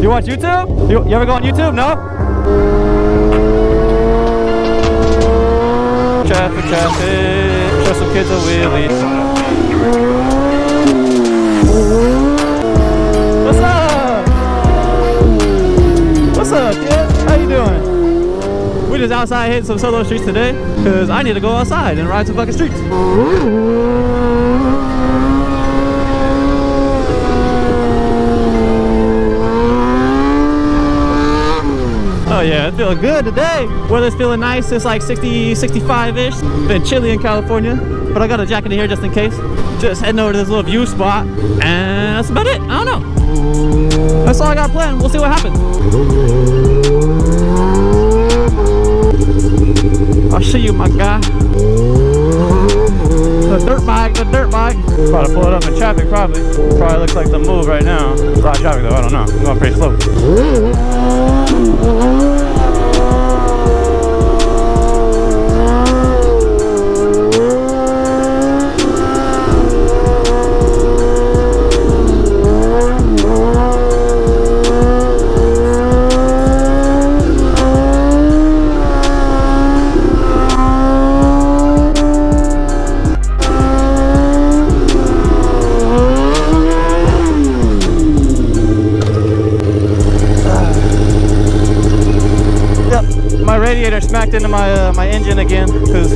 You watch YouTube? You ever go on YouTube? No? Traffic, show some kids a wheelie. What's up? What's up, kid? How you doing? We just outside hitting some solo streets today because I need to go outside and ride some fucking streets. Oh yeah, it's feeling good today. Weather's feeling nice. It's like 60, 65-ish. Been chilly in California, but I got a jacket in here just in case. Just heading over to this little view spot, and that's about it. I don't know. That's all I got planned. We'll see what happens. I'll show you, my guy. The dirt bike, the dirt bike. About to pull it up in traffic, probably. Probably looks like the move right now. A lot of traffic though, I don't know. I'm going pretty slow. Smacked into my engine again because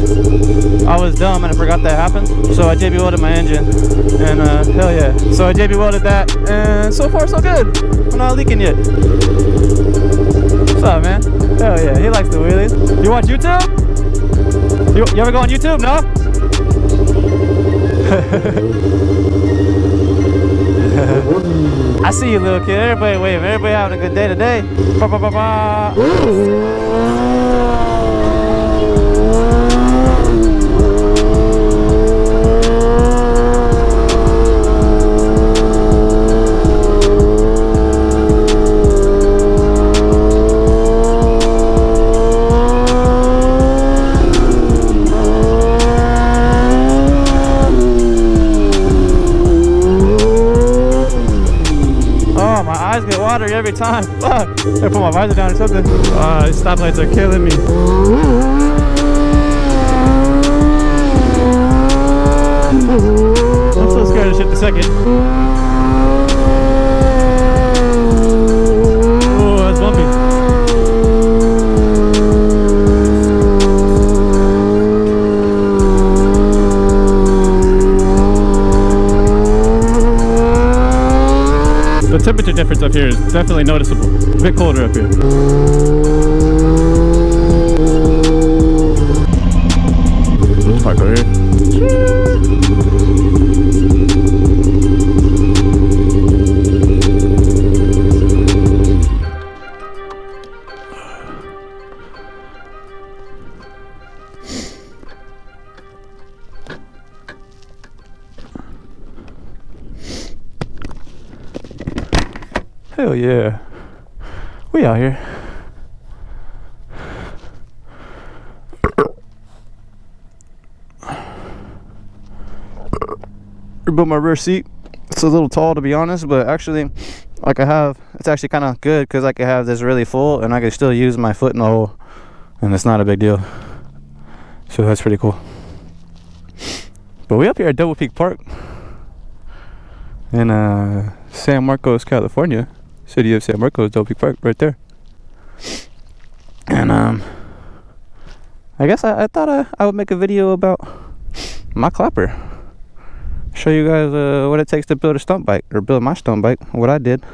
I was dumb and I forgot that happened. So I JB welded my engine, and hell yeah. So I JB welded that, and so far so good. I'm not leaking yet. What's up, man? Hell yeah, he likes the wheelies. You watch YouTube? You ever go on YouTube? No? I see you, little kid. Everybody wave. Everybody having a good day today. Ba, ba, ba, ba. Get water every time. Fuck. I put my visor down or something. These stoplights are killing me. I'm so scared to shift a second. Oh, that's bumpy. The temperature difference up here is definitely noticeable. A bit colder up here. Let's park over here. Hell yeah, we out here. I built my rear seat. It's a little tall to be honest, but actually, like it's actually kind of good because I can have this really full and I can still use my foot in the hole, and it's not a big deal. So that's pretty cool. But we up here at Double Peak Park in San Marcos, California. City of San Marcos, Double Peak Park, right there. And I guess I thought I would make a video about my clapper. Show you guys what it takes to build a stunt bike, or build my stunt bike, what I did.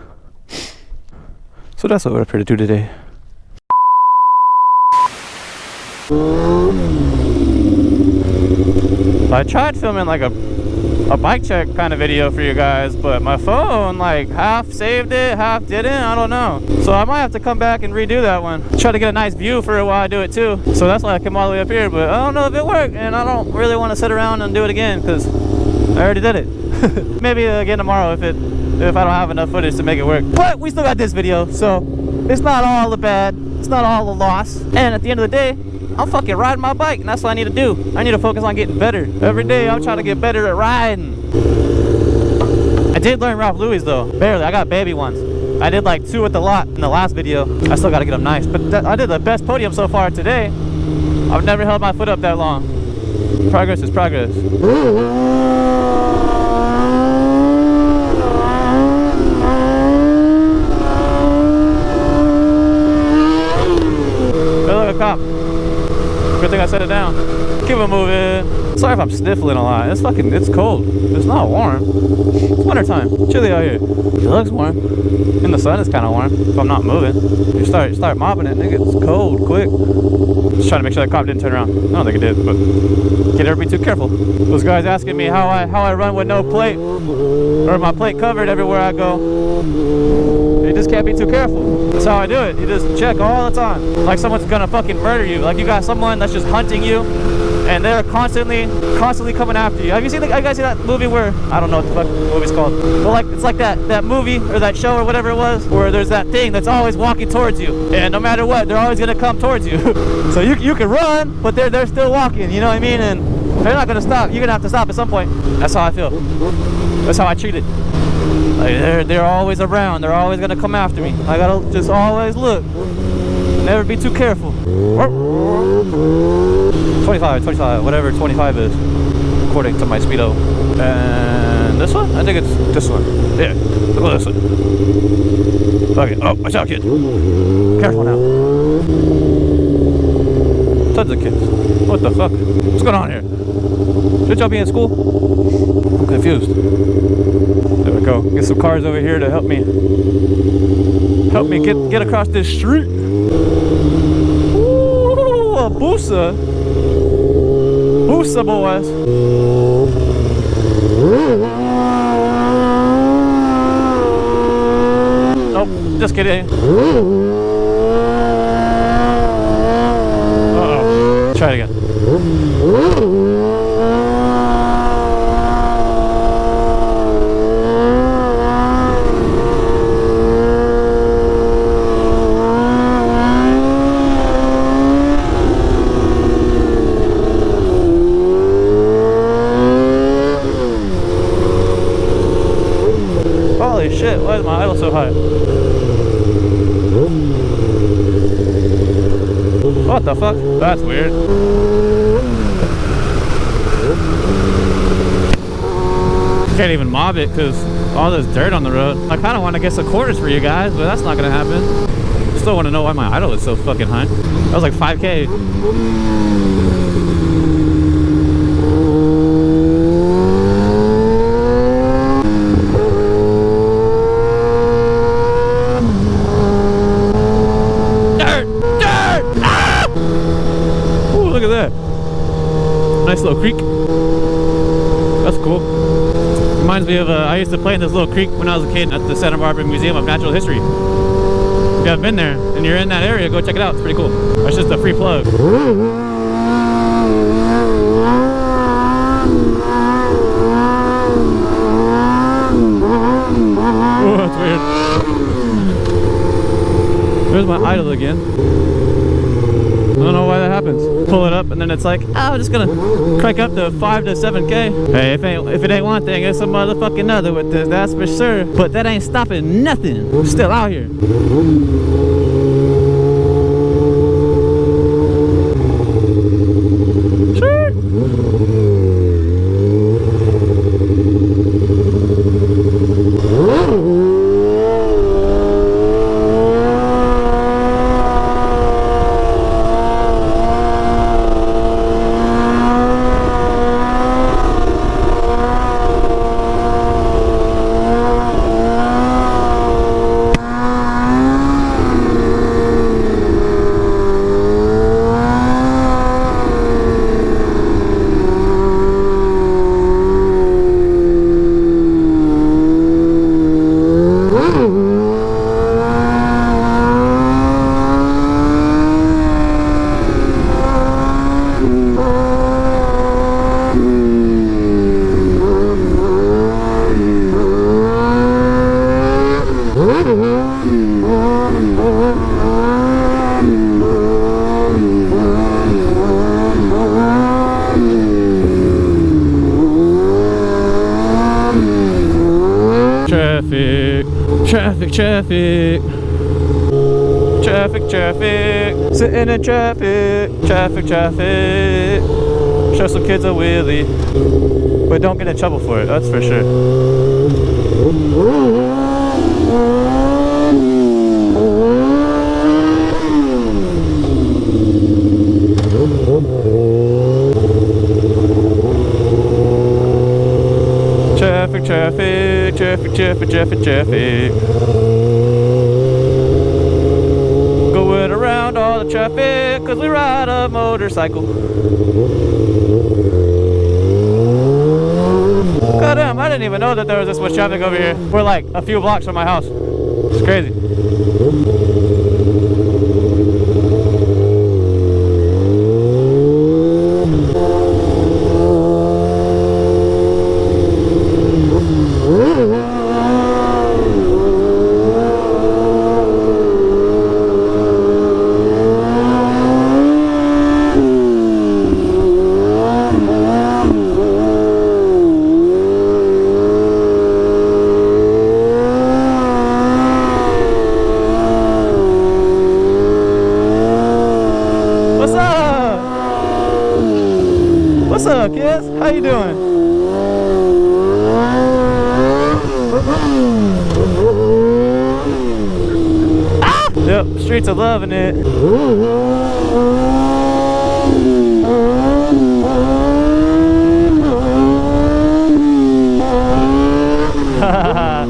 So that's what we're up here to do today. I tried filming like a bike check kind of video for you guys, but my phone like half saved it, half didn't. I don't know, so I might have to come back and redo that one, try to get a nice view for it while I do it too. So that's why I came all the way up here, but I don't know if it worked, and I don't really want to sit around and do it again because I already did it. Maybe again tomorrow if I don't have enough footage to make it work. But we still got this video, so it's not all the bad, it's not all the loss. And at the end of the day, I'm fucking riding my bike, and that's what I need to do. I need to focus on getting better. Every day I'm trying to get better at riding. I did learn Ralph Louis though, barely. I got baby ones. I did like 2 at the lot in the last video. I still gotta get them nice, but I did the best podium so far today. I've never held my foot up that long. Progress is progress. Hey, look, a cop. Good thing I set it down. Keep it moving. Sorry if I'm sniffling a lot. It's cold. It's not warm. It's wintertime. Chilly out here. It looks warm. In the sun, it's kind of warm. If I'm not moving, you start mopping it, nigga. It's cold, quick. Just trying to make sure that cop didn't turn around. I don't think it did, but can't ever be too careful. Those guys asking me how I run with no plate or my plate covered everywhere I go. You just can't be too careful. That's how I do it. You just check all the time. Like someone's gonna fucking murder you. Like you got someone that's just hunting you, and they're constantly coming after you. Have you guys seen that movie where, I don't know what the fuck the movie's called, but like it's like that movie or that show or whatever it was, where there's that thing that's always walking towards you, and no matter what, they're always gonna come towards you. So you can run, but they're still walking. You know what I mean? And they're not gonna stop. You're gonna have to stop at some point. That's how I feel. That's how I treat it. Like they're always around. They're always gonna come after me. I gotta just always look. Never be too careful. 25, whatever 25 is, according to my speedo. And this one? I think it's this one. Yeah, look at this one. Okay, oh, watch out, kid. Careful now. Tons of kids. What the fuck? What's going on here? Should y'all be in school? I'm confused. There we go. Get some cars over here to help me get across this street. Ooh, a Busa. Busa, boys. Nope, just kidding. Uh-oh. Try it again. Holy shit, why is my idle so high? What the fuck? That's weird. Can't even mob it because all this dirt on the road. I kind of want to get some quarters for you guys, but that's not going to happen. Still want to know why my idle is so fucking high. That was like 5K. Look at that. Nice little creek. That's cool. Reminds me of, I used to play in this little creek when I was a kid at the Santa Barbara Museum of Natural History. If you haven't been there and you're in that area, go check it out. It's pretty cool. That's just a free plug. Oh, that's weird. There's my idle again. I don't know why that happens. Pull it up and then it's like, oh, I'm just gonna crank up to 5 to 7K. Hey, if it ain't one thing, it's some motherfucking other with this, that's for sure. But that ain't stopping nothing. We're still out here. Sure. Traffic, traffic. Traffic, traffic. Sitting in traffic. Traffic, traffic. Show some kids a wheelie. But don't get in trouble for it, that's for sure. Traffic, traffic, traffic, traffic, traffic, traffic. Going around all the traffic, cause we ride a motorcycle. Goddamn, I didn't even know that there was this much traffic over here. We're like a few blocks from my house. It's crazy. What's up, kids? How you doing? Ah! Yep, streets are loving it.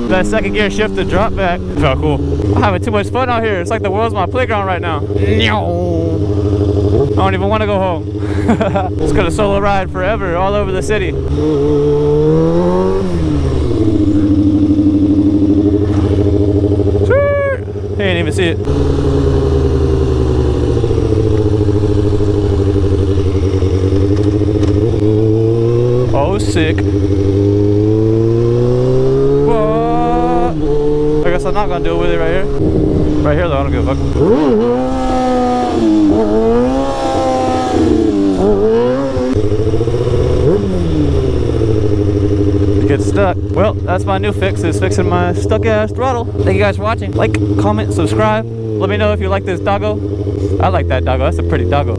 That second gear shift to drop back. Felt cool. I'm having too much fun out here. It's like the world's my playground right now. I don't even want to go home. Just gonna solo ride forever all over the city. Sure. He didn't even see it. Oh, sick. What? I guess I'm not gonna do it with it right here. Right here though, I don't give a fuck. Get stuck. Well, that's my new fix, is fixing my stuck ass throttle. Thank you guys for watching. Like, comment, subscribe. Let me know if you like this doggo. I like that doggo. That's a pretty doggo.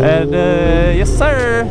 And yes sir.